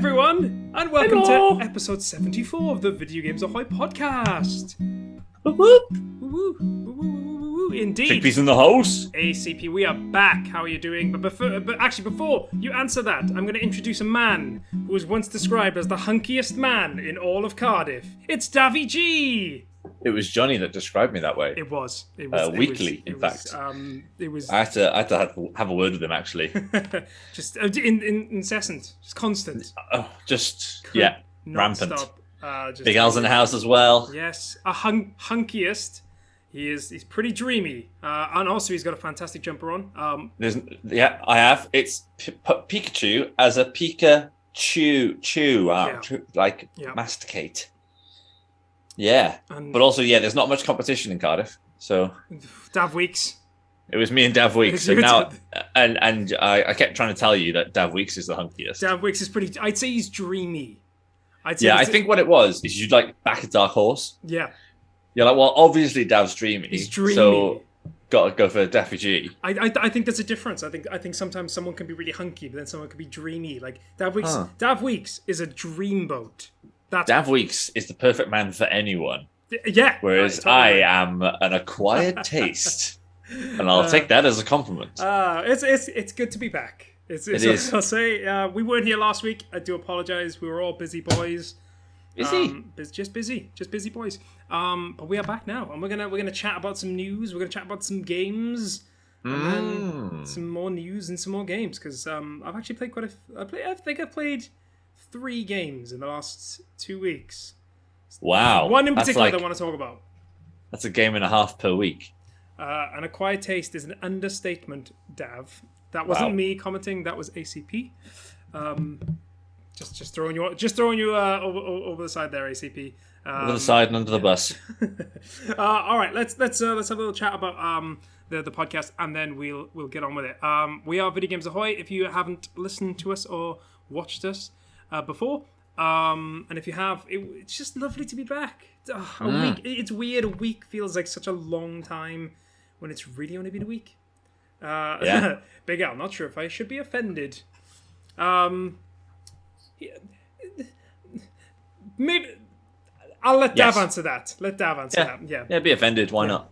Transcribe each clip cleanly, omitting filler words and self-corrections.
everyone, and welcome Hello. to episode 74 of the Video Games Ahoy Podcast. Woo-woo. Woo-woo, woo-woo, woo-woo. Indeed. Chickpeas in the house. ACP, we are back. How are you doing? But before you answer that, I'm going to introduce a man who was once described as the hunkiest man in all of Cardiff. It's Davy G. It was Jonny that described me that way. It was Weekly, in fact. It was. I had to have a word with him, actually. just incessant, just constant. Rampant. Stop. Big Al's in the house as well. Yes, a hunkiest. He's pretty dreamy, and also he's got a fantastic jumper on. I have. It's Pikachu as a masticate. Yeah, but also there's not much competition in Cardiff, so Dav Weeks. It was me and Dav Weeks, so now and I kept trying to tell you that Dav Weeks is the hunkiest. Dav Weeks is pretty. I'd say he's dreamy. I think what it was is you'd back a dark horse. Yeah. You're like, well, obviously Dav's dreamy. He's dreamy. So got to go for Daffy G. I think there's a difference. I think sometimes someone can be really hunky, but then someone can be dreamy. Like Dav Weeks. Dav Weeks is a dreamboat. Dav Weeks is the perfect man for anyone. Yeah. Whereas I am an acquired taste, and I'll take that as a compliment. It's good to be back. It is. I'll say we weren't here last week. I do apologize. We were all busy boys. Just busy boys. But we are back now, and we're gonna chat about some news. We're gonna chat about some games, and then some more news and some more games. Because I've actually played I think I've played 3 games in the last 2 weeks. Wow! One in particular that I want to talk about. That's a game and a half per week. An acquired taste is an understatement, Dav. That wasn't me commenting. That was ACP. Just throwing you over the side there, ACP. Over the side and under the bus. All right, let's have a little chat about the podcast, and then we'll get on with it. We are Video Games Ahoy. If you haven't listened to us or watched us before, and if you have, it's just lovely to be back. A week. It's weird. A week feels like such a long time when it's really only been a week. Big Al, not sure if I should be offended. Maybe I'll let Dav answer that. That. Yeah. Yeah, be offended. Why not?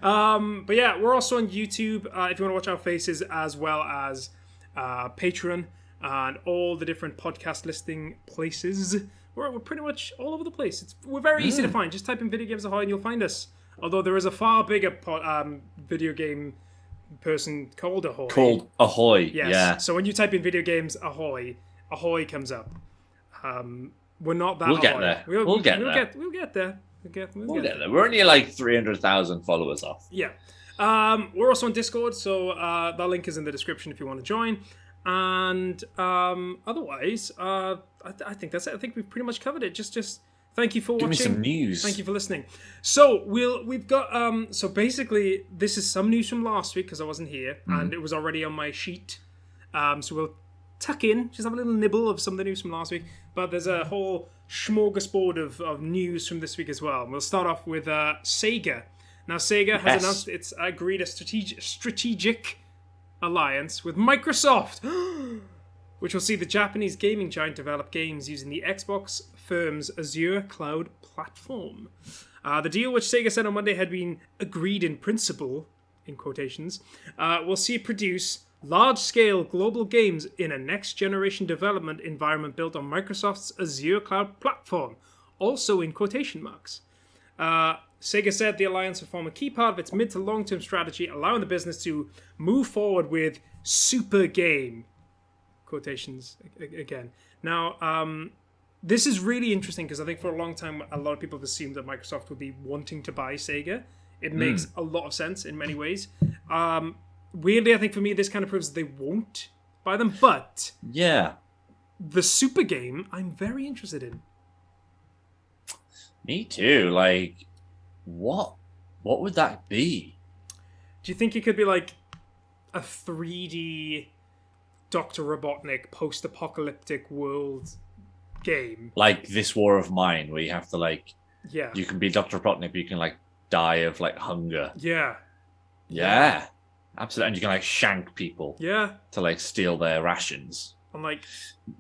But yeah, we're also on YouTube. If you want to watch our faces, as well as Patreon and all the different podcast listing places. We're pretty much all over the place. We're very easy to find. Just type in Video Games Ahoy and you'll find us. Although there is a far bigger video game person called Ahoy. Called Ahoy. Yes. Yeah. So when you type in Video Games Ahoy comes up. We're not that. We'll get there. We'll get there. We'll get there. We'll get there. We're only 300,000 followers off. Yeah. We're also on Discord, so that link is in the description if you want to join. And otherwise, I think that's it. I think we've pretty much covered it. Just thank you for watching. Give me some news. Thank you for listening. So we've got so basically this is some news from last week because I wasn't here and it was already on my sheet. So we'll tuck in, just have a little nibble of some of the news from last week. But there's a whole smorgasbord of news from this week as well. And we'll start off with SEGA. Now SEGA has announced it's agreed a strategic alliance with Microsoft, which will see the Japanese gaming giant develop games using the Xbox firm's Azure cloud platform. The deal, which Sega said on Monday had been agreed in principle, in quotations, will see it produce large-scale global games in a next-generation development environment built on Microsoft's Azure cloud platform, also in quotation marks. Sega said the alliance will form a key part of its mid to long-term strategy, allowing the business to move forward with super game. Quotations again. Now, this is really interesting because I think for a long time, a lot of people have assumed that Microsoft would be wanting to buy Sega. It makes a lot of sense in many ways. Weirdly, I think for me, this kind of proves that they won't buy them. But the super game, I'm very interested in. Me too. What would that be? Do you think it could be like a 3D Dr. Robotnik post-apocalyptic world game? Like This War of Mine, where you have to Yeah. You can be Dr. Robotnik, but you can die of hunger. Yeah. Yeah. Absolutely. And you can shank people. Yeah. To steal their rations. I'm like,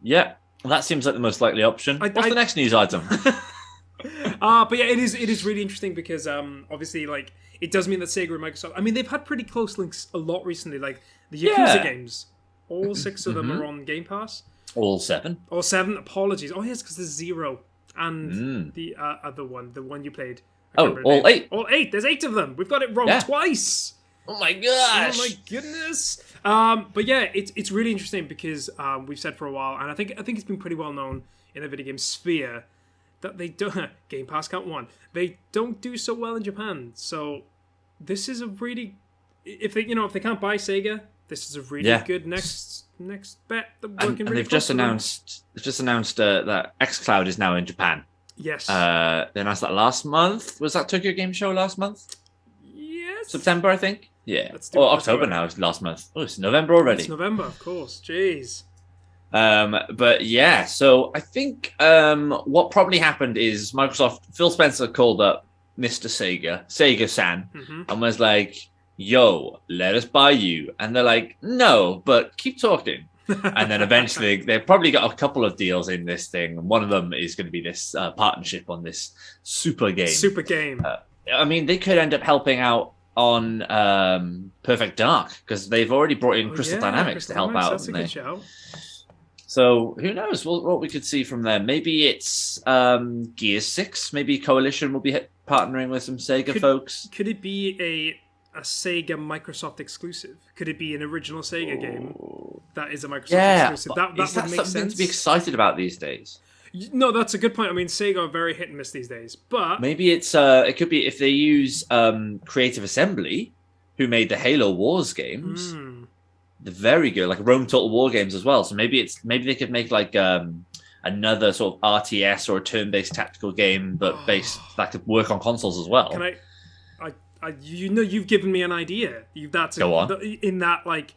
yeah, that seems like the most likely option. What's the next news item? But yeah, it is really interesting because obviously, like, it does mean that Sega and Microsoft. I mean, they've had pretty close links a lot recently. Like the Yakuza games, all 6 of them are on Game Pass. All 7. All 7. Apologies. Oh yes, because there's 0 and the other one, the one you played. All 8. All 8. There's 8 of them. We've got it wrong twice. Oh my gosh! Oh my goodness! But yeah, it's really interesting because we've said for a while, and I think it's been pretty well known in the video game sphere that they don't Game Pass count 1. They don't do so well in Japan. So this is a really, if they can't buy Sega, this is a really good next bet. And they've just announced that xCloud is now in Japan. Yes. They announced that last month. Was that Tokyo Game Show last month? Yes. September, I think. Yeah. Or October now. Last month. Oh, it's November already. It's November, of course. Jeez. But yeah, so I think what probably happened is Phil Spencer called up Mr. Sega-san, and was like, yo, let us buy you. And they're like, no, but keep talking. And then eventually they've probably got a couple of deals in this thing. One of them is going to be this partnership on this super game. I mean, they could end up helping out on Perfect Dark because they've already brought in Crystal Dynamics to help out. That's a good show. So who knows what we could see from there? Maybe it's Gears 6. Maybe Coalition will be partnering with some Sega folks. Could it be a Sega Microsoft exclusive? Could it be an original Sega game that is a Microsoft exclusive? That would make sense. Something to be excited about these days? No, that's a good point. I mean, Sega are very hit and miss these days, but maybe it could be if they use Creative Assembly, who made the Halo Wars games. They're very good, like Rome Total War games as well. So maybe they could make like another sort of RTS or a turn-based tactical game, but that could work on consoles as well. Can I you've given me an idea. Go on. In that, like,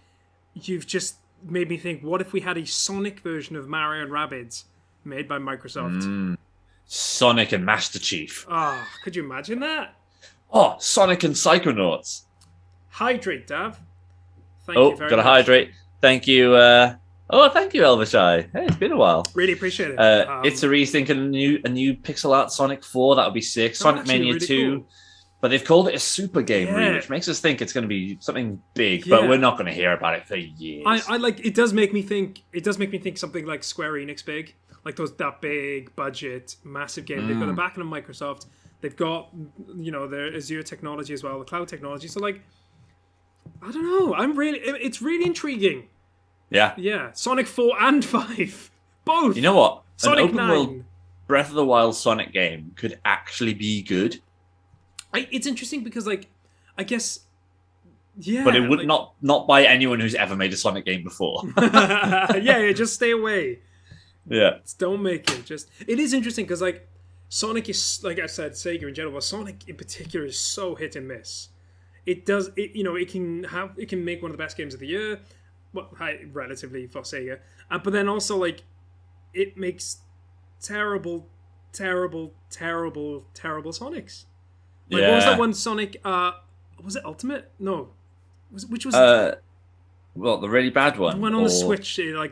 you've just made me think. What if we had a Sonic version of Mario and Rabbids made by Microsoft? Sonic and Master Chief. Could you imagine that? Sonic and Psychonauts. Hydrate, Dav. Thank you very much. Gotta hydrate. Thank you. Thank you, Elvishai. Hey, it's been a while. Really appreciate it. Itsury's thinking a new pixel art Sonic 4. That would be sick. Sonic Mania really 2. Cool. But they've called it a super game, really, which makes us think it's going to be something big. But we're not going to hear about it for years. I like. It does make me think. It does make me think something like Square Enix big, like that big budget, massive game. They've got the backing of Microsoft. They've got their Azure technology as well, the cloud technology. So like, I don't know. It's really intriguing. Yeah. Yeah. Sonic 4 and 5. Both. You know what? Sonic An open 9. world Breath of the Wild Sonic game could actually be good. It's interesting because, like, I guess, yeah. But it would not by anyone who's ever made a Sonic game before. Just stay away. Yeah. Just don't make it. It is interesting because, like, Sonic is, like I said, Sega in general, but Sonic in particular is so hit and miss. It can make one of the best games of the year, well, relatively for Sega, but then also, like, it makes terrible Sonics. Like, what was that one Sonic? Was it Ultimate? No, which was the really bad one? The one on the Switch, the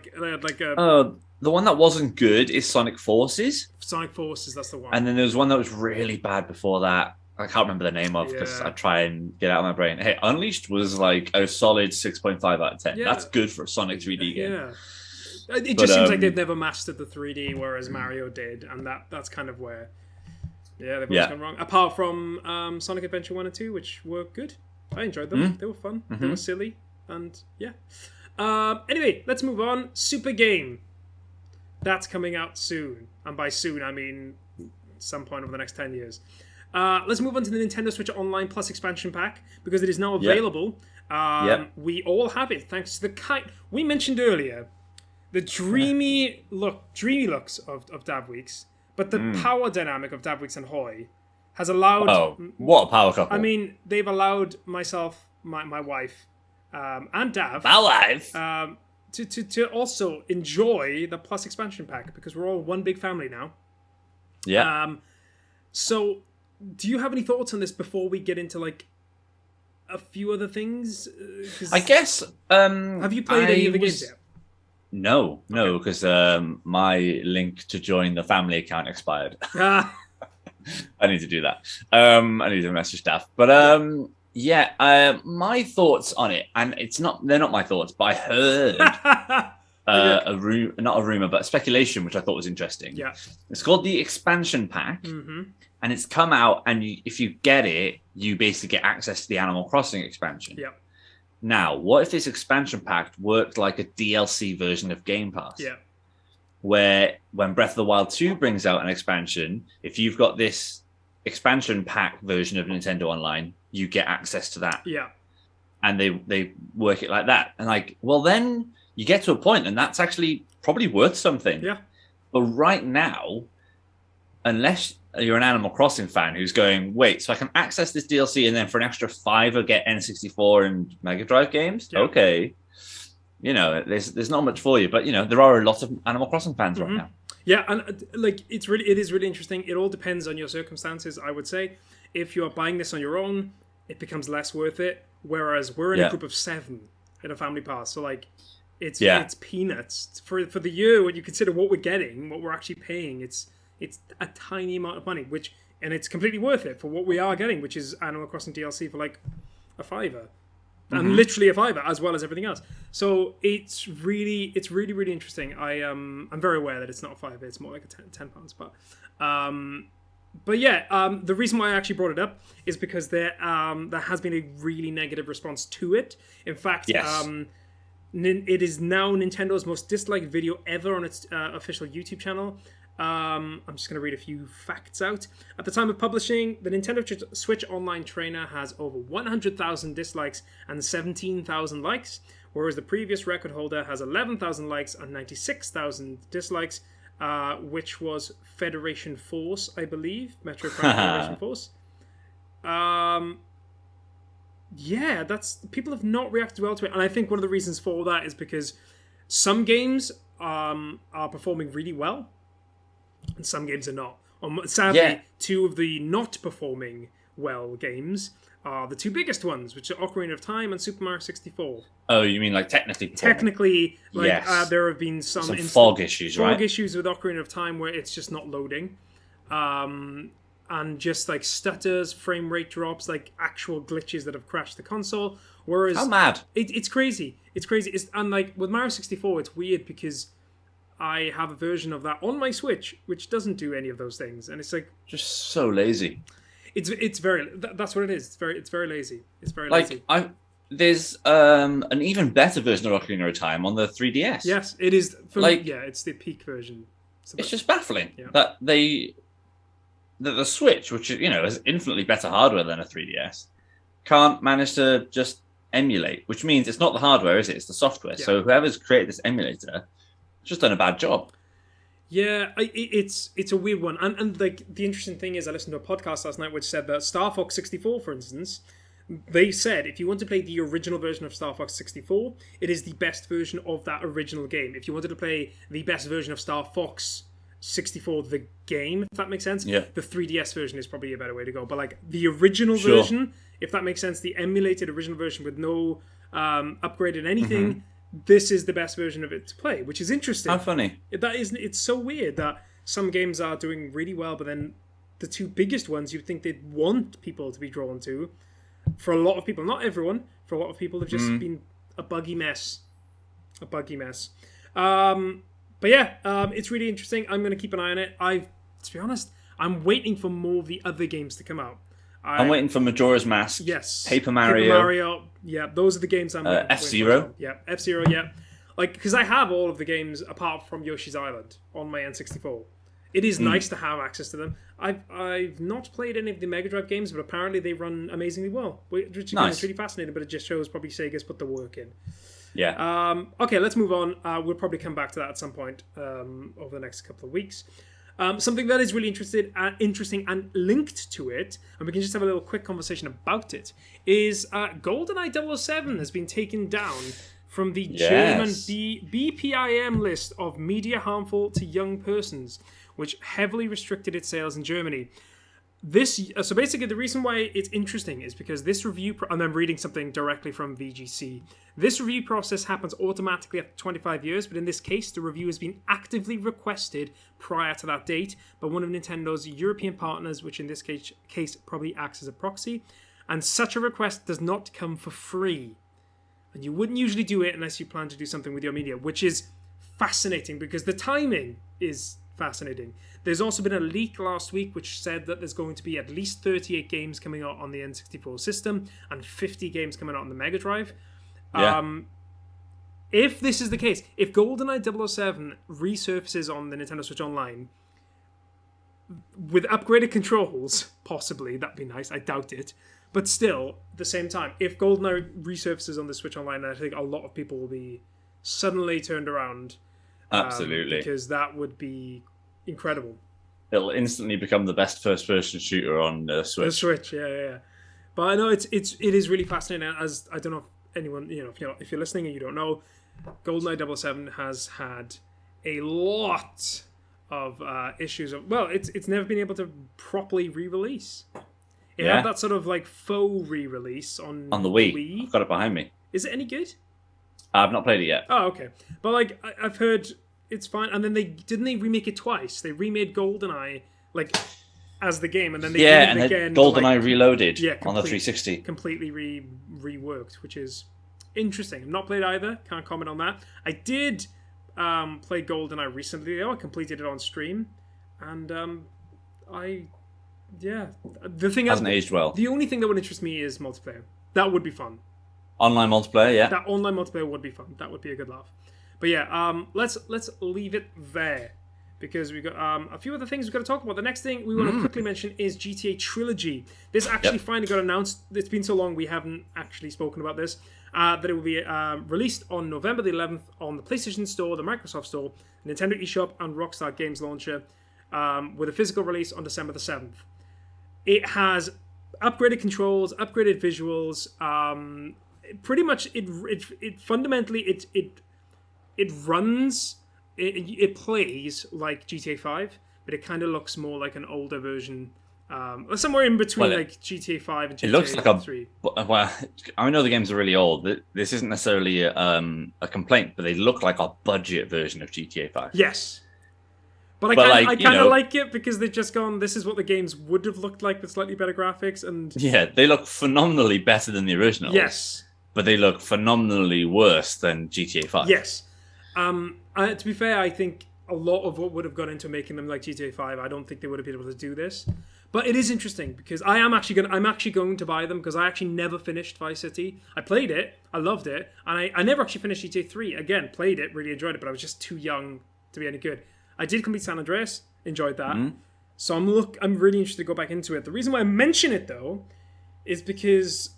one that wasn't good is Sonic Forces. Sonic Forces, that's the one. And then there was one that was really bad before that. I can't remember the name of because I try and get out of my brain. Hey, Unleashed was like a solid 6.5 out of 10. Yeah. That's good for a Sonic 3D game. Yeah. It just seems like they've never mastered the 3D, whereas Mario did, and that's kind of where they've always gone wrong. Apart from Sonic Adventure 1 and 2, which were good. I enjoyed them. They were fun. They were silly. And anyway, let's move on. Super Game. That's coming out soon. And by soon, I mean some point over the next 10 years. Let's move on to the Nintendo Switch Online Plus expansion pack, because it is now available. We all have it, thanks to the kite. We mentioned earlier the dreamy looks of Dav Weeks, but the power dynamic of Dav Weeks and Hoy has allowed... Oh, what a power couple. I mean, they've allowed myself, my wife, and Dav... My wife! To also enjoy the Plus expansion pack, because we're all one big family now. Yeah. So, do you have any thoughts on this before we get into, like, a few other things? I guess... have you played any of the games yet? No, because my link to join the family account expired. I need to do that. I need to message staff. But my thoughts on it, and they're not my thoughts, but I heard not a rumor, but a speculation, which I thought was interesting. Yeah. It's called the expansion pack, and it's come out, and if you get it, you basically get access to the Animal Crossing expansion. Yeah. Now, what if this expansion pack worked like a DLC version of Game Pass? Yeah. Where when Breath of the Wild 2 brings out an expansion, if you've got this expansion pack version of Nintendo Online, you get access to that. Yeah. And they work it like that. And then you get to a point, and that's actually probably worth something. Yeah. But right now, unless you're an Animal Crossing fan who's going, wait, so I can access this DLC and then for an extra $5 get N64 and Mega Drive games? Yeah. Okay. There's not much for you, but there are a lot of Animal Crossing fans right now. Yeah, and it is really interesting. It all depends on your circumstances, I would say. If you are buying this on your own, it becomes less worth it. Whereas we're in a group of 7 in a family pass, so it's peanuts for the year when you consider what we're getting, what we're actually paying. It's a tiny amount of money, and it's completely worth it for what we are getting, which is Animal Crossing DLC for a $5. And literally a $5 as well as everything else. So it's really interesting. I'm very aware that it's not a $5, it's more like a £10. But the reason why I actually brought it up is because there has been a really negative response to it. In fact, yes. It is now Nintendo's most disliked video ever on its official YouTube channel. I'm just going to read a few facts out. At the time of publishing, the Nintendo Switch Online trainer has over 100,000 dislikes and 17,000 likes, whereas the previous record holder has 11,000 likes and 96,000 dislikes, which was Federation Force, I believe. Metro Prime Federation Force. People have not reacted well to it, and I think one of the reasons for that is because some games are performing really well, and some games are not. Sadly, 2 of the not performing well games are the 2 biggest ones, which are Ocarina of Time and Super Mario 64. Oh, you mean technically performing? Technically, there have been some fog issues, right? Fog issues with Ocarina of Time where it's just not loading. And just stutters, frame rate drops, actual glitches that have crashed the console. Whereas... How mad? It's crazy. It's crazy. And with Mario 64, it's weird because I have a version of that on my Switch, which doesn't do any of those things, and it's just so lazy. It's very that's what it is. It's very lazy. It's very lazy. There's an even better version of Ocarina of Time on the 3DS. Yes, it is. It's the peak version. It's just baffling that the Switch, which is infinitely better hardware than a 3DS, can't manage to just emulate. Which means it's not the hardware, is it? It's the software. Yeah. So whoever's created this emulator just done a bad job. Yeah, it's a weird one. And the interesting thing is I listened to a podcast last night which said that Star Fox 64, for instance, they said if you want to play the original version of Star Fox 64, it is the best version of that original game. If you wanted to play the best version of Star Fox 64, the game, if that makes sense, the 3DS version is probably a better way to go. But the original version, if that makes sense, the emulated original version with no upgraded anything, this is the best version of it to play, which is interesting. How funny. It's so weird that some games are doing really well, but then the 2 biggest ones you'd think they'd want people to be drawn to, for a lot of people, not everyone, for a lot of people have just been a buggy mess. But it's really interesting. I'm going to keep an eye on it. To be honest, I'm waiting for more of the other games to come out. I'm waiting for Majora's Mask. Yes. Paper Mario. Yeah, those are the games I'm waiting F-Zero. for. Yeah, F-Zero, yeah. Because I have all of the games apart from Yoshi's Island on my N64. It is nice to have access to them. I've not played any of the Mega Drive games, but apparently they run amazingly well. Which is really fascinating, but it just shows probably Sega's put the work in. Yeah. Okay, let's move on. We'll probably come back to that at some point over the next couple of weeks. Something that is really interesting and linked to it, and we can just have a little quick conversation about it, is GoldenEye 007 has been taken down from the German BPIM list of media harmful to young persons, which heavily restricted its sales in Germany. So basically, the reason why it's interesting is because this review, and I'm reading something directly from VGC. This review process happens automatically after 25 years, but in this case, the review has been actively requested prior to that date by one of Nintendo's European partners, which in this case probably acts as a proxy. And such a request does not come for free. And you wouldn't usually do it unless you plan to do something with your media, which is fascinating because the timing is fascinating. There's also been a leak last week which said that there's going to be at least 38 games coming out on the N64 system and 50 games coming out on the Mega Drive. Yeah. If this is the case, if GoldenEye 007 resurfaces on the Nintendo Switch Online with upgraded controls, possibly, that'd be nice. I doubt it. But still, at the same time, if GoldenEye resurfaces on the Switch Online, I think a lot of people will be suddenly turned around. Absolutely. Because that would be incredible. It'll instantly become the best first-person shooter on the Switch. The Switch, yeah. But I know it is really fascinating. As I don't know if anyone, if you're listening and you don't know, GoldenEye 007 has had a lot of issues. It's never been able to properly re-release. It had that sort of like faux re-release on the Wii. I've got it behind me. Is it any good? I've not played it yet. Oh, okay. But like I've heard it's fine. And then they remake it twice. They remade GoldenEye like as the game, and then they did it again. GoldenEye Reloaded on the 360. Completely reworked, which is interesting. I've not played either. Can't comment on that. I did play GoldenEye recently though. I completed it on stream, and the thing hasn't aged well. The only thing that would interest me is multiplayer. That would be fun. Online multiplayer, yeah. That online multiplayer would be fun. That would be a good laugh. But yeah, let's leave it there because we've got a few other things we've got to talk about. The next thing we want to quickly mention is GTA Trilogy. This actually finally got announced. It's been so long we haven't actually spoken about this. That it will be released on November the 11th on the PlayStation Store, the Microsoft Store, Nintendo eShop, and Rockstar Games Launcher, with a physical release on December the 7th. It has upgraded controls, upgraded visuals. Pretty much, it fundamentally it runs, it plays like GTA 5, but it kind of looks more like an older version, somewhere in between like GTA 5 and GTA 3. It looks like 3. Well, I know the games are really old. This isn't necessarily a complaint, but they look like a budget version of GTA 5. Yes. But I kind of like it because they've just gone, this is what the games would have looked like with slightly better graphics. And yeah, they look phenomenally better than the originals. Yes. But they look phenomenally worse than GTA 5. Yes. To be fair, I think a lot of what would have gone into making them like GTA 5, I don't think they would have been able to do this. But it is interesting because I'm actually going to buy them because I actually never finished Vice City. I played it, I loved it, and I never actually finished GTA 3. Again, played it, really enjoyed it, but I was just too young to be any good. I did complete San Andreas, enjoyed that. Mm-hmm. So I'm really interested to go back into it. The reason why I mention it though is because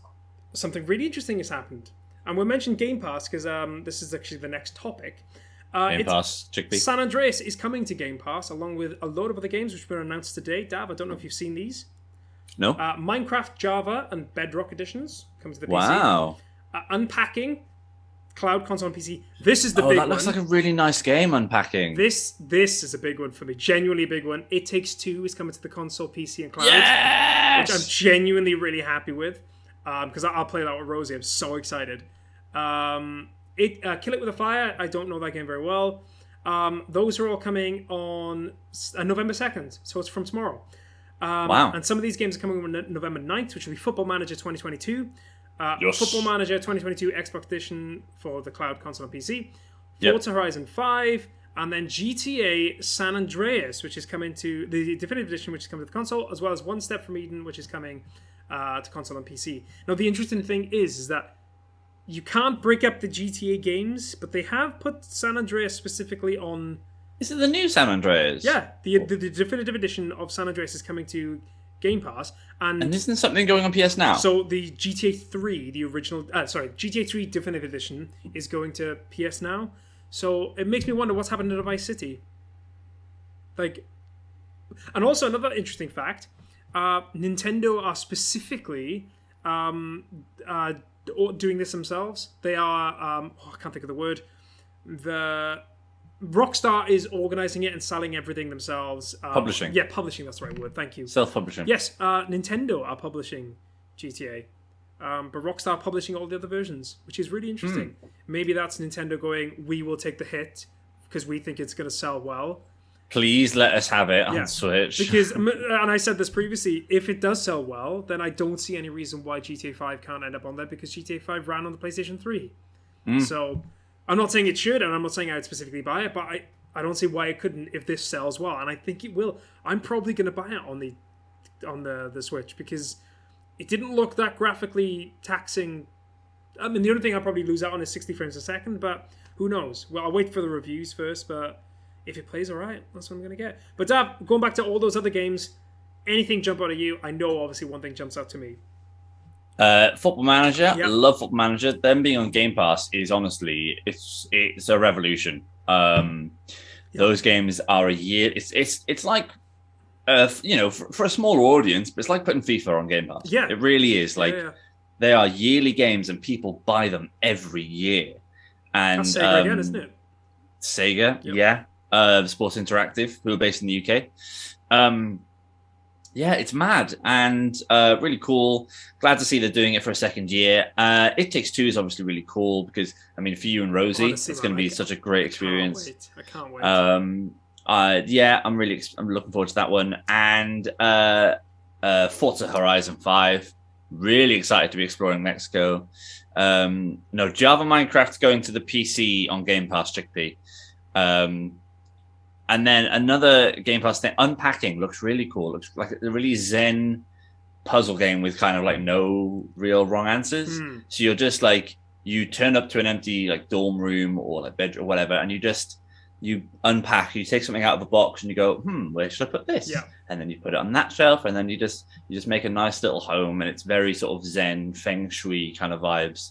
something really interesting has happened. And we'll mention Game Pass because this is actually the next topic. Game Pass, chickpea. San Andreas is coming to Game Pass along with a load of other games which were announced today. Dav, I don't know if you've seen these. No. Minecraft Java and Bedrock editions come to the PC. Wow. Unpacking, cloud, console, and PC. This is the big one. Oh, that looks like a really nice game, Unpacking. This is a big one for me. Genuinely a big one. It Takes Two is coming to the console, PC, and cloud. Yes! Which I'm genuinely really happy with. Because I'll play that with Rosie. I'm so excited. Kill It With a Fire. I don't know that game very well. Those are all coming on November 2nd. So it's from tomorrow. Wow. And some of these games are coming on November 9th, which will be Football Manager 2022. Yes. Football Manager 2022 Xbox Edition for the cloud, console, and PC. Forza Horizon 5. And then GTA San Andreas, which is coming to the Definitive Edition, which is coming to the console, as well as One Step from Eden, which is coming to console and PC. Now, the interesting thing is that you can't break up the GTA games, but they have put San Andreas specifically on... Is it the new San Andreas? Yeah, the Definitive Edition of San Andreas is coming to Game Pass. And isn't something going on PS Now? So the GTA 3, the original... GTA 3 Definitive Edition is going to PS Now. So it makes me wonder what's happened to Vice City. And also another interesting fact, Nintendo are specifically doing this themselves. They are, I can't think of the word. Rockstar is organizing it and selling everything themselves. Publishing. Yeah, publishing, that's the right word. Thank you. Self-publishing. Yes, Nintendo are publishing GTA. But Rockstar are publishing all the other versions, which is really interesting. Maybe that's Nintendo going, we will take the hit because we think it's going to sell well. Please let us have it on Switch. Because, and I said this previously, if it does sell well, then I don't see any reason why GTA 5 can't end up on there because GTA 5 ran on the PlayStation 3. So I'm not saying it should, and I'm not saying I would specifically buy it, but I don't see why it couldn't if this sells well, and I think it will. I'm probably going to buy it on the Switch because it didn't look that graphically taxing. I mean, the only thing I'll probably lose out on is 60 frames a second, but who knows? Well, I'll wait for the reviews first, but if it plays all right, that's what I'm going to get. But Dav, going back to all those other games, anything jump out at you? I know, obviously, one thing jumps out to me. Football Manager. Yep. I love Football Manager. Them being on Game Pass is honestly, it's a revolution. Those games are a year. It's like, for a smaller audience, but it's like putting FIFA on Game Pass. Yeah, it really is. Like they are yearly games, and people buy them every year. And that's Sega again, isn't it? Sega, Sports Interactive, who are based in the UK. It's mad and really cool. Glad to see they're doing it for a second year. It Takes Two is obviously really cool because, I mean, for you and Rosie, honestly, it's going to be such a great experience. I can't wait. I'm looking forward to that one. And Forza Horizon 5. Really excited to be exploring Mexico. Java Minecraft going to the PC on Game Pass, Chickpea. And then another Game Pass thing, Unpacking, looks really cool. Looks like a really zen puzzle game with kind of like no real wrong answers. So you're just like, you turn up to an empty like dorm room or like bedroom or whatever, and you unpack, you take something out of the box and you go, where should I put this? Yeah. And then you put it on that shelf, and then you just make a nice little home, and it's very sort of zen, feng shui kind of vibes.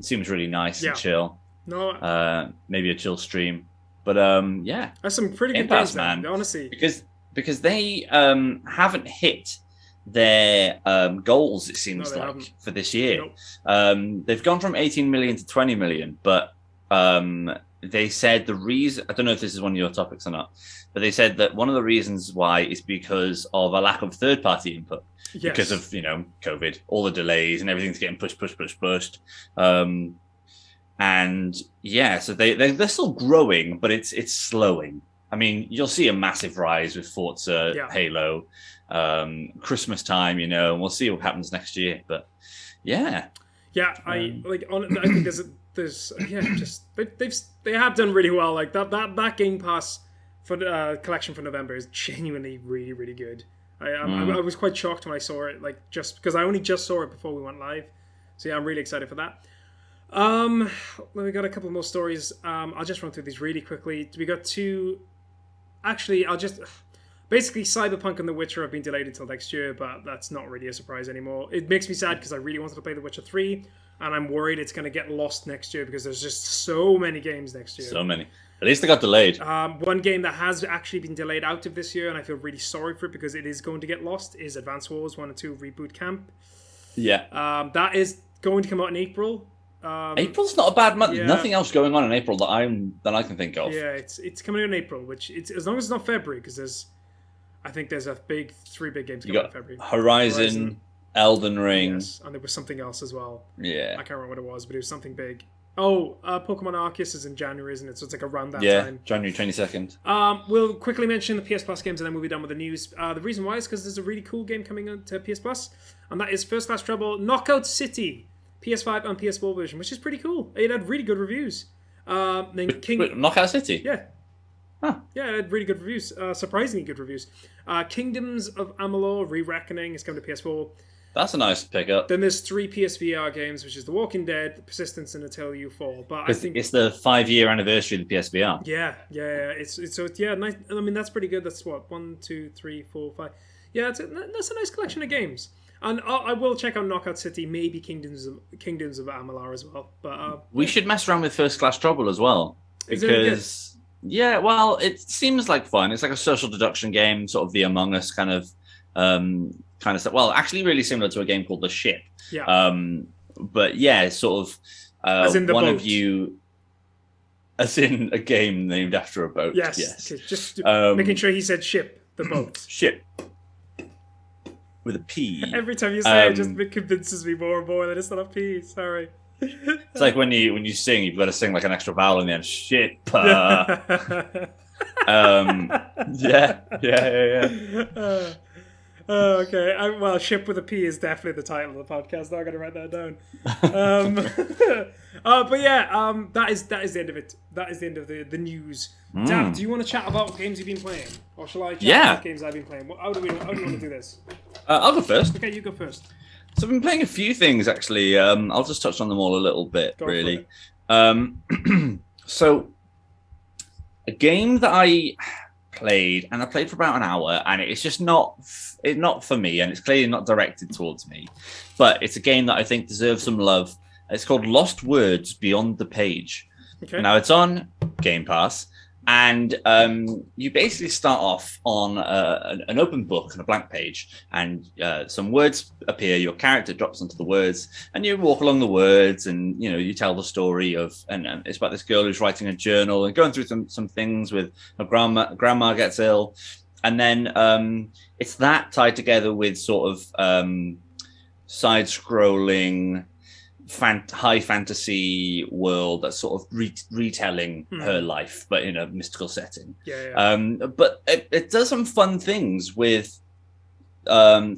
Seems really nice and chill. Maybe a chill stream. But that's some pretty good games, man. Honestly, because they haven't hit their goals. It seems for this year. Nope. They've gone from 18 million to 20 million, but they said the reason. I don't know if this is one of your topics or not, but they said that one of the reasons why is because of a lack of third-party input. Yes. Because of COVID, all the delays and everything's getting pushed. And so they're still growing, but it's slowing. I mean, you'll see a massic rise with Forza, Halo, Christmas time, and we'll see what happens next year. But I think they have done really well. Like that Game Pass for collection for November is genuinely really, really good. I was quite shocked when I saw it, like just because I only just saw it before we went live. So I'm really excited for that. We got a couple more stories. I'll just run through these really quickly. We got two. Actually, basically Cyberpunk and The Witcher have been delayed until next year, but that's not really a surprise anymore. It makes me sad because I really wanted to play The Witcher 3, and I'm worried it's going to get lost next year because there's just so many games next year. So many. At least they got delayed. One game that has actually been delayed out of this year, and I feel really sorry for it because it is going to get lost, is Advance Wars 1 and 2 Reboot Camp. Yeah. That is going to come out in April. April's not a bad month. Yeah. Nothing else going on in April that I can think of. Yeah, it's coming out in April, which it's as long as it's not February, because there's three big games coming out in February. Horizon, Elden Ring, and there was something else as well. Yeah, I can't remember what it was, but it was something big. Pokemon Arceus is in January, isn't it? So it's like around that time. January 22nd. We'll quickly mention the PS Plus games and then we'll be done with the news. The reason why is because there's a really cool game coming on to PS Plus, and that is First Class Trouble Knockout City. PS5 and PS4 version, which is pretty cool. It had really good reviews. Knockout City? Yeah. Huh. Yeah, it had really good reviews. Surprisingly good reviews. Kingdoms of Amalur Re-Reckoning is coming to PS4. That's a nice pickup. Then there's 3 PSVR games, which is The Walking Dead, Persistence, and Until You Fall. But I think it's the 5-year anniversary of the PSVR. Yeah. It's nice. I mean, that's pretty good. That's what 1, 2, 3, 4, 5. Yeah, that's a nice collection of games. And I will check out Knockout City, maybe Kingdoms of Amalur as well. But we should mess around with First Class Trouble as well, because it seems like fun. It's like a social deduction game, sort of the Among Us kind of stuff. Well, actually, really similar to a game called The Ship. Yeah. But yeah, sort of as in the one boat. of you. As in a game named after a boat. Yes. Okay, just making sure he said ship, the boat. Ship. With a P. Every time you say it just convinces me more and more that it's not a P. Sorry. It's like when you sing, you've got to sing like an extra vowel in the end. Ship. Yeah. Okay. Well, ship with a P is definitely the title of the podcast. I'm gonna write that down. But yeah, that is the end of it. That is the end of the news. Dan, do you want to chat about games you've been playing, or shall I chat about games I've been playing? How do you want to do this? I'll go first. Okay, you go first. So I've been playing a few things actually. I'll just touch on them all a little bit, really. So a game that I played, and I played for about an hour, and it's just not for me, and it's clearly not directed towards me, but it's a game that I think deserves some love. It's called Lost Words Beyond the Page. Okay. Now it's on Game Pass, and you basically start off on an open book and a blank page, and some words appear. Your character drops onto the words, and you walk along the words, and you tell the story of, and it's about this girl who's writing a journal and going through some things with her grandma. Grandma gets ill, and then it's that tied together with sort of side-scrolling high fantasy world that's sort of retelling her life, but in a mystical setting. But it does some fun things with the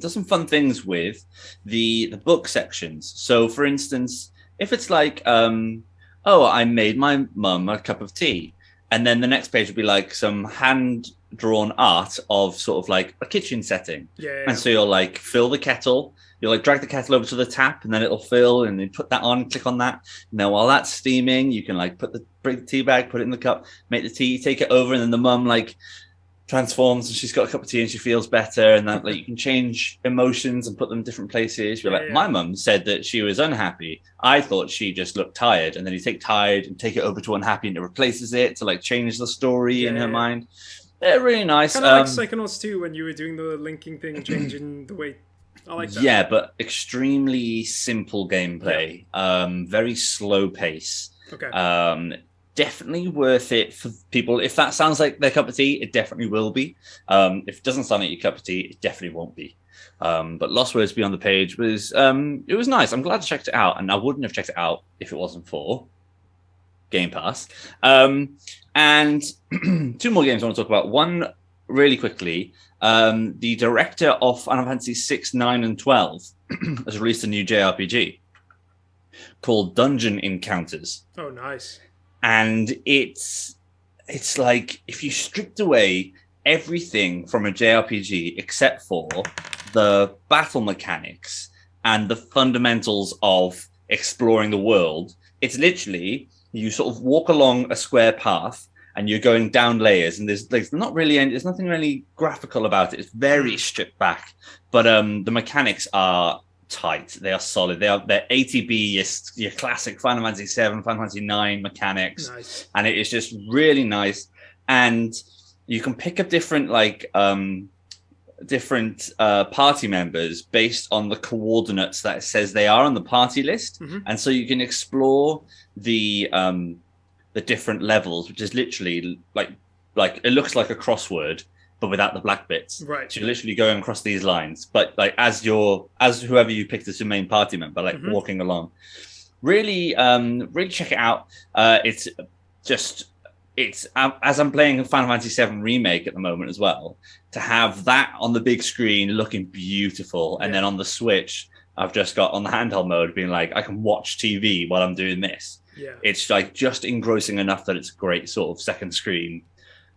book sections. So, for instance, if it's like, I made my mum a cup of tea, and then the next page would be like some hand-drawn art of sort of like a kitchen setting. And so you'll like fill the kettle. You'll like drag the kettle over to the tap, and then it'll fill, and then put that on, click on that. Now, while that's steaming, you can like bring the tea bag, put it in the cup, make the tea, take it over, and then the mum like transforms, and she's got a cup of tea, and she feels better. And that like you can change emotions and put them in different places. You're my mum said that she was unhappy. I thought she just looked tired, and then you take tired and take it over to unhappy, and it replaces it to like change the story in her mind. They're really nice. Kind of like Psychonauts 2 when you were doing the linking thing, changing the way. I like that. Yeah, but extremely simple gameplay. Very slow pace. Okay. Definitely worth it for people. If that sounds like their cup of tea, it definitely will be. If it doesn't sound like your cup of tea, it definitely won't be. But Lost Words Beyond the Page was it was nice. I'm glad I checked it out, and I wouldn't have checked it out if it wasn't for Game Pass. And two more games I want to talk about. One really quickly. The director of Final Fantasy 6, 9, and 12 has released a new JRPG called Dungeon Encounters. Oh, nice. And it's like if you stripped away everything from a JRPG except for the battle mechanics and the fundamentals of exploring the world, it's literally you sort of walk along a square path, and you're going down layers, and there's nothing really graphical about it. It's very stripped back, but the mechanics are tight. They are solid. They're ATB, your classic Final Fantasy 7, Final Fantasy 9 mechanics, nice. And it is just really nice. And you can pick up different party members based on the coordinates that it says they are on the party list, and so you can explore the different levels, which is literally like it looks like a crossword, but without the black bits. Right. So you're literally going across these lines, but like as whoever you picked as your main party member, like walking along. Really check it out. It's as I'm playing Final Fantasy VII Remake at the moment as well, to have that on the big screen looking beautiful, and then on the Switch, I've just got on the handheld mode being like, I can watch TV while I'm doing this. Yeah. It's like just engrossing enough that it's a great sort of second screen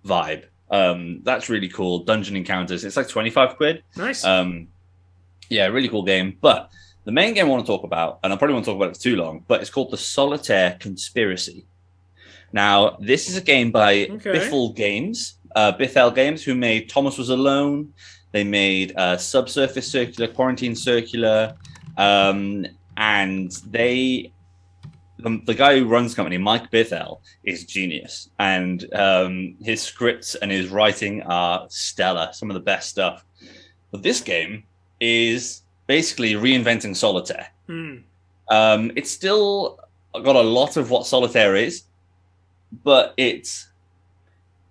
vibe. That's really cool. Dungeon Encounters. It's like 25 quid. Nice. Yeah, really cool game. But the main game I want to talk about, and I probably won't talk about it for too long, but it's called the Solitaire Conspiracy. Now, this is a game by Bithell Games, who made Thomas Was Alone. They made Subsurface Circular, Quarantine Circular, and the guy who runs the company, Mike Bithell, is genius, and his scripts and his writing are stellar, some of the best stuff. But this game is basically reinventing Solitaire. It's still got a lot of what Solitaire is, but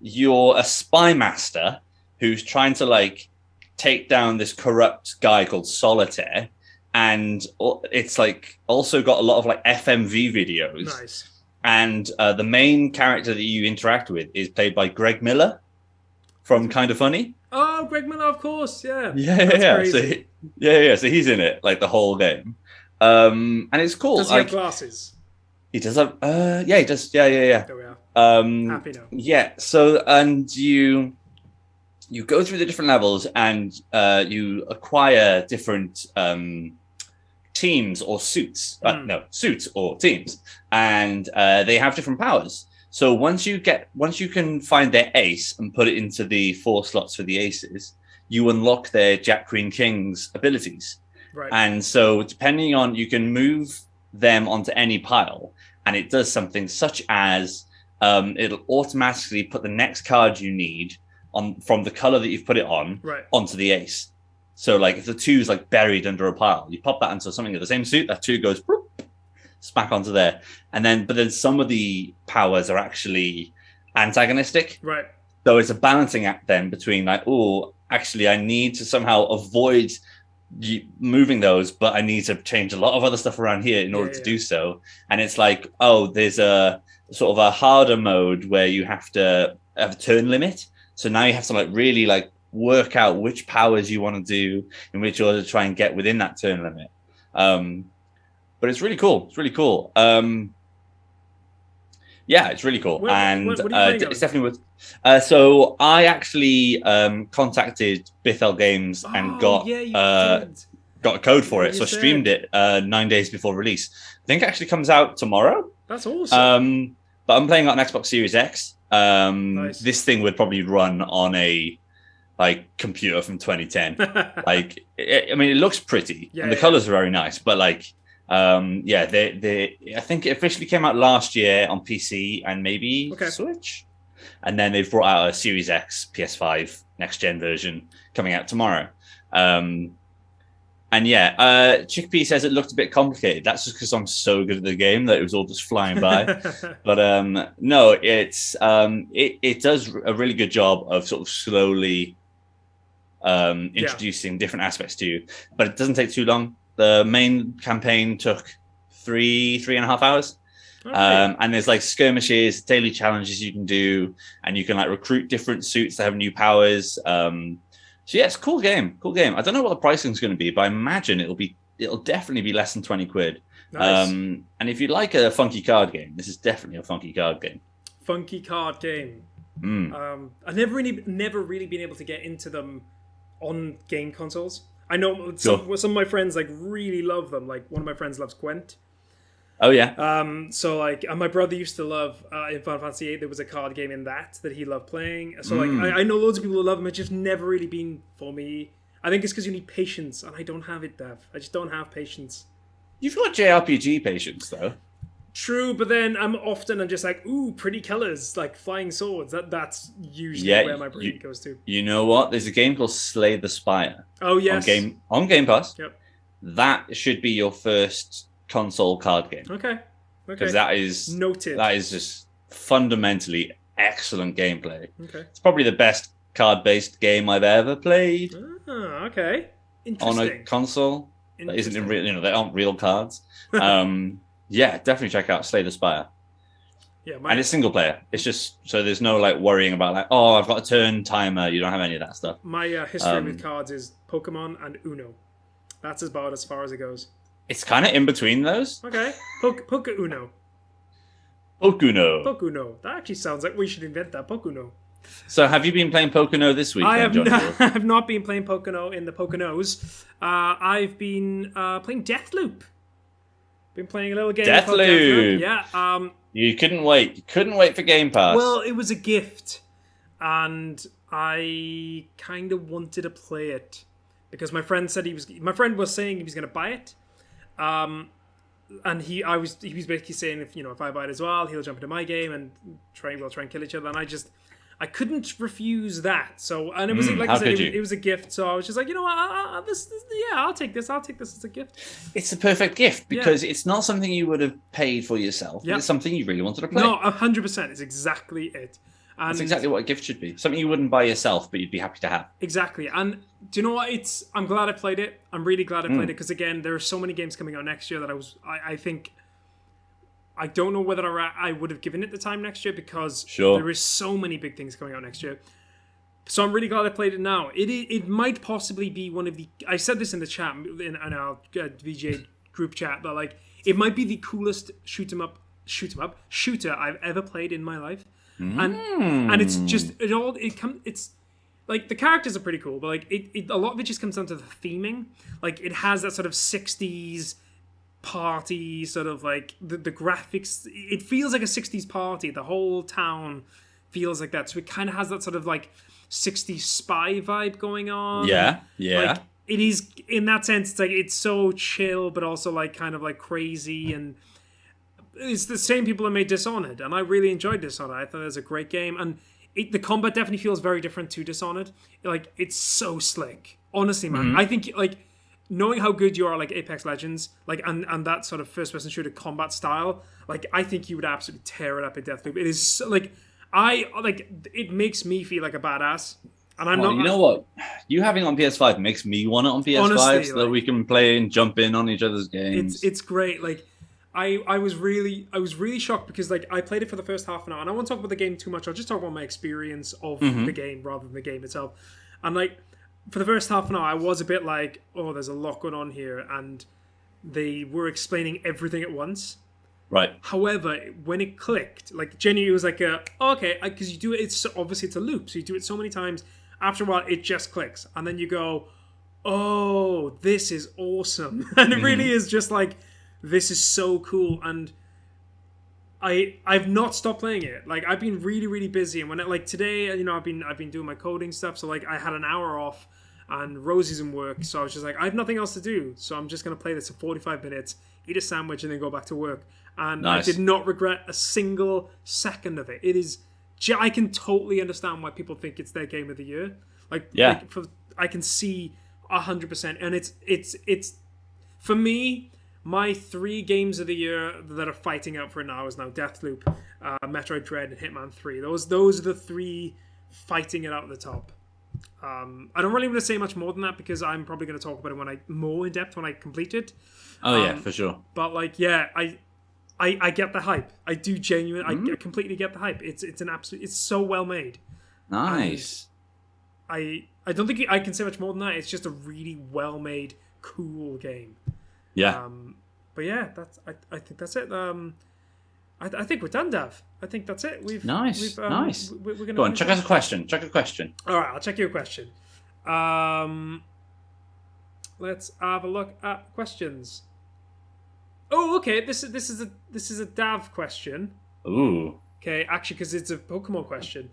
you're a spy master who's trying to like take down this corrupt guy called Solitaire, and it's like also got a lot of like FMV videos. Nice. And the main character that you interact with is played by Greg Miller from Kind of Funny. Oh, Greg Miller, of course, yeah. Yeah. So he's in it like the whole game, and it's cool. Does he have glasses? He does have. Yeah, he does. Yeah. There we are. Happy now. Yeah. So and you go through the different levels and you acquire different teams or suits. Suits or teams, and they have different powers. So once you can find their ace and put it into the 4 slots for the aces, you unlock their Jack Queen King's abilities. Right. And so depending on, you can move them onto any pile, and it does something such as it'll automatically put the next card you need on from the color that you've put it on onto the ace. So like if the 2 is like buried under a pile, you pop that into something of the same suit, that 2 goes smack onto there. And then some of the powers are actually antagonistic. Right. So it's a balancing act then between like, oh, actually I need to somehow avoid moving those, but I need to change a lot of other stuff around here in order to do so. And it's like, oh, there's a sort of a harder mode where you have to have a turn limit. So now you have to like really like work out which powers you want to do in which order to try and get within that turn limit. But it's really cool. It's really cool. Yeah, it's really cool. What are you It's definitely worth. So I actually contacted Bithell Games and got a code for it. So I streamed it 9 days before release. I think it actually comes out tomorrow. That's awesome. But I'm playing on Xbox Series X. Nice. This thing would probably run on a like computer from 2010. Like, I mean, it looks pretty and the colors are very nice, but like, they I think it officially came out last year on PC and maybe Switch, and then they've brought out a Series X, PS5 next gen version coming out tomorrow. Chickpea says it looked a bit complicated. That's just because I'm so good at the game that it was all just flying by. But no, it does a really good job of sort of slowly introducing different aspects to you, but it doesn't take too long. The main campaign took 3.5 hours. And there's like skirmishes, daily challenges you can do, and you can like recruit different suits that have new powers. So yeah, it's a cool game. I don't know what the pricing is going to be, but I imagine it'll definitely be less than 20 quid. Nice. And if you like a funky card game, this is definitely a funky card game. Funky card game. I've never really been able to get into them on game consoles. I know some of my friends like really love them. Like one of my friends loves Gwent. Oh yeah. So like, and my brother used to love in Final Fantasy VIII. There was a card game in that he loved playing. So like, I know loads of people who love them. It's just never really been for me. I think it's because you need patience, and I don't have it, Dev. I just don't have patience. You've got JRPG patience though. True, but then I'm just like, ooh, pretty colors, like flying swords. That's usually where my brain goes to. You know what? There's a game called Slay the Spire. Oh yes. On Game Pass. Yep. That should be your first console card game. Okay. Because that is noted. That is just fundamentally excellent gameplay. Okay. It's probably the best card-based game I've ever played. Okay. Interesting. On a console that isn't in real, they aren't real cards. Yeah, definitely check out Slay the Spire. Yeah, and it's single player. It's just so there's no like worrying about like, oh, I've got a turn timer. You don't have any of that stuff. My history with cards is Pokemon and Uno. That's about as far as it goes. It's kind of in between those. Okay, Pokuno. Pokuno. That actually sounds like we should invent that. Pokuno. So have you been playing Pokuno this week? I have not been playing Pokuno in the Pokunos. I've been playing Deathloop. Been playing a little game called Deathloop. Yeah. You couldn't wait. You couldn't wait for Game Pass. Well, it was a gift, and I kind of wanted to play it because my friend was saying he was going to buy it, and he was basically saying if I buy it as well, he'll jump into my game and we'll try and kill each other. And I couldn't refuse that. So, and it was like how I said, could you? it was a gift. So I was just like, you know what, I'll take this. I'll take this as a gift. It's the perfect gift because it's not something you would have paid for yourself. But it's something you really wanted to play. No, 100%. It's exactly it. And that's exactly what a gift should be. Something you wouldn't buy yourself, but you'd be happy to have. Exactly. And do you know what? I'm glad I played it. I'm really glad I played it because, again, there are so many games coming out next year that I think I don't know whether I would have given it the time next year because there is so many big things coming out next year. So I'm really glad I played it now. It might possibly be one of the... I said this in the chat, in our VGA group chat, but like it might be the coolest shooter I've ever played in my life. And it's just it's like the characters are pretty cool, but like it a lot of it just comes down to the theming. Like it has that sort of 60s party sort of like the graphics. It feels like a 60s party. The whole town feels like that. So it kind of has that sort of like 60s spy vibe going on. Yeah. Like it is in that sense. It's like it's so chill, but also like kind of like crazy and. It's the same people that made Dishonored, and I really enjoyed Dishonored. I thought it was a great game, and the combat definitely feels very different to Dishonored. Like, it's so slick. Honestly, man. I think, like, knowing how good you are, like, Apex Legends, like, and that sort of first-person shooter combat style, like, I think you would absolutely tear it up in Deathloop. It is, so, like, it makes me feel like a badass. And I'm not. You know what? You having it on PS5 makes me want it on PS5 honestly, so that we can play and jump in on each other's games. It's great. Like, I was really shocked because like I played it for the first half an hour, and I won't talk about the game too much. I'll just talk about my experience of the game rather than the game itself. And like for the first half an hour, I was a bit like, oh, there's a lot going on here, and they were explaining everything at once. Right. However, when it clicked, like genuinely, it was like, okay, because you do it. It's obviously it's a loop, so you do it so many times. After a while, it just clicks, and then you go, oh, this is awesome, and it really is just like. This is so cool, and I've not stopped playing it. Like I've been really, really busy, and when like today, you know, I've been doing my coding stuff. So like I had an hour off, and Rosie's in work, so I was just like, I have nothing else to do, so I'm just gonna play this for 45 minutes, eat a sandwich, and then go back to work. And nice. I did not regret a single second of it. It is, I can totally understand why people think it's their game of the year. Like, I can see 100%, and it's for me. My 3 games of the year that are fighting out for it now is now Deathloop, Metroid Dread, and Hitman 3. Those are the 3 fighting it out at the top. I don't really want to say much more than that because I'm probably going to talk about it more in depth when I complete it. Oh yeah, for sure. But like, yeah, I get the hype. I do genuinely. I completely get the hype. It's an absolute. It's so well made. Nice. And I don't think I can say much more than that. It's just a really well made, cool game. Yeah. But yeah, I think that's it. I think we're done, Dav. I think that's it. Nice. We're gonna go on. Check us a question. Check a question. All right, I'll check you a question. Let's have a look at questions. Oh, okay. This is a Dav question. Ooh. Okay, actually, because it's a Pokemon question.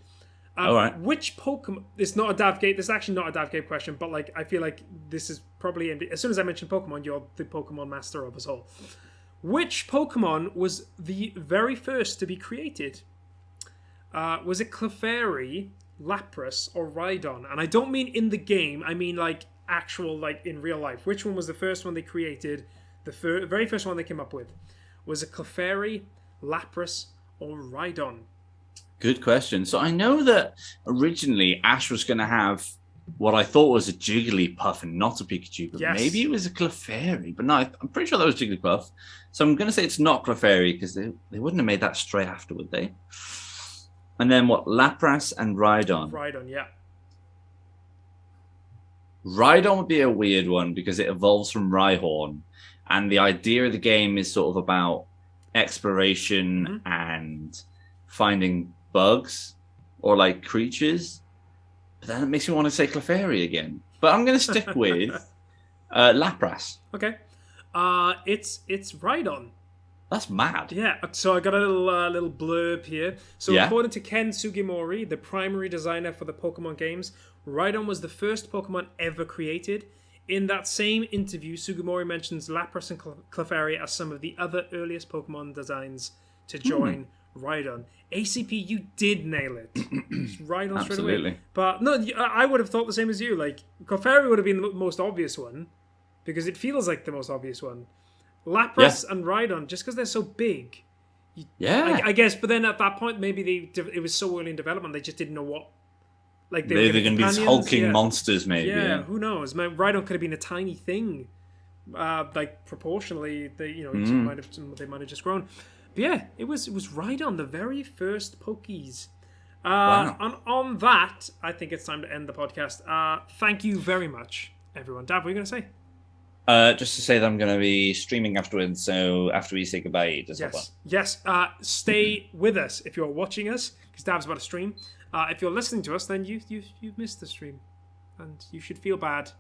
All right. Which Pokemon? It's not a Davgate. This is actually not a Davgate question, but like I feel like this is probably as soon as I mention Pokemon, you're the Pokemon master of us all. Which Pokemon was the very first to be created? Was it Clefairy, Lapras, or Rhydon? And I don't mean in the game. I mean like actual, like in real life. Which one was the first one they created? The very first one they came up with. Was it Clefairy, Lapras, or Rhydon? Good question. So I know that originally Ash was going to have what I thought was a Jigglypuff and not a Pikachu, but maybe it was a Clefairy. But no, I'm pretty sure that was Jigglypuff. So I'm going to say it's not Clefairy because they wouldn't have made that straight after, would they? And then what? Lapras and Rhydon. Rhydon, yeah. Rhydon would be a weird one because it evolves from Rhyhorn. And the idea of the game is sort of about exploration and finding bugs or like creatures, but then it makes me want to say Clefairy again. But I'm going to stick with Lapras. Okay, it's Rhydon. That's mad. Yeah. So I got a little blurb here. So according to Ken Sugimori, the primary designer for the Pokemon games, Rhydon was the first Pokemon ever created. In that same interview, Sugimori mentions Lapras and Clefairy as some of the other earliest Pokemon designs to join Rhydon. ACP, you did nail it. Just Rhydon straight away. Absolutely. But no, I would have thought the same as you. Like, Clefairy would have been the most obvious one, because it feels like the most obvious one. Lapras and Rhydon, just because they're so big. I guess, but then at that point, maybe it was so early in development, they just didn't know what. Like they were going to be these hulking monsters, maybe. Yeah, who knows? Rhydon could have been a tiny thing. Like proportionally, they might have just grown. But yeah, it was Rhydon, the very first Pokies. Wow. And on that, I think it's time to end the podcast. Thank you very much, everyone. Dav, what are you going to say? Just to say that I'm going to be streaming afterwards, so after we say goodbye, Yes. Stay with us if you're watching us, because Dav's about to stream. If you're listening to us, then you've missed the stream, and you should feel bad.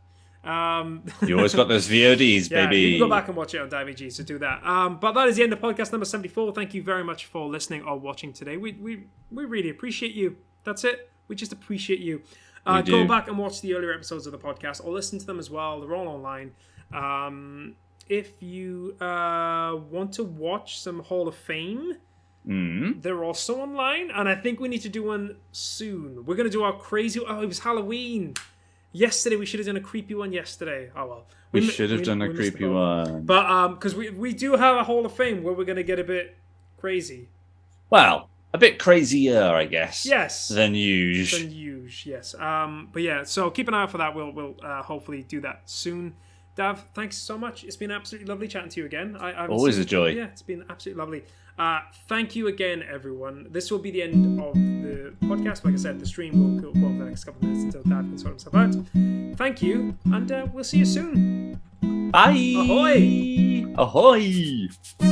You always got those VODs, baby. You can go back and watch it on DiveEG, so do that. But that is the end of podcast number 74. Thank you very much for listening or watching today. We really appreciate you. That's it. We just appreciate you. Go back and watch the earlier episodes of the podcast, or listen to them as well. They're all online. If you want to watch some Hall of Fame, they're also online, and I think we need to do one soon. We're going to do our crazy... Oh, it was Halloween. Yesterday, we should have done a creepy one yesterday. Oh, well. We should have done a creepy one. But, because we do have a Hall of Fame where we're going to get a bit crazy. Well, a bit crazier, I guess. Yes. Than usual. Yes. But yeah, so keep an eye out for that. We'll hopefully do that soon. Dav, thanks so much. It's been absolutely lovely chatting to you again. Always a joy. Yeah, it's been absolutely lovely. Thank you again, everyone. This will be the end of the podcast. Like I said, the stream will go over the next couple of minutes until Dav can sort himself out. Thank you, and we'll see you soon. Bye. Ahoy. Ahoy.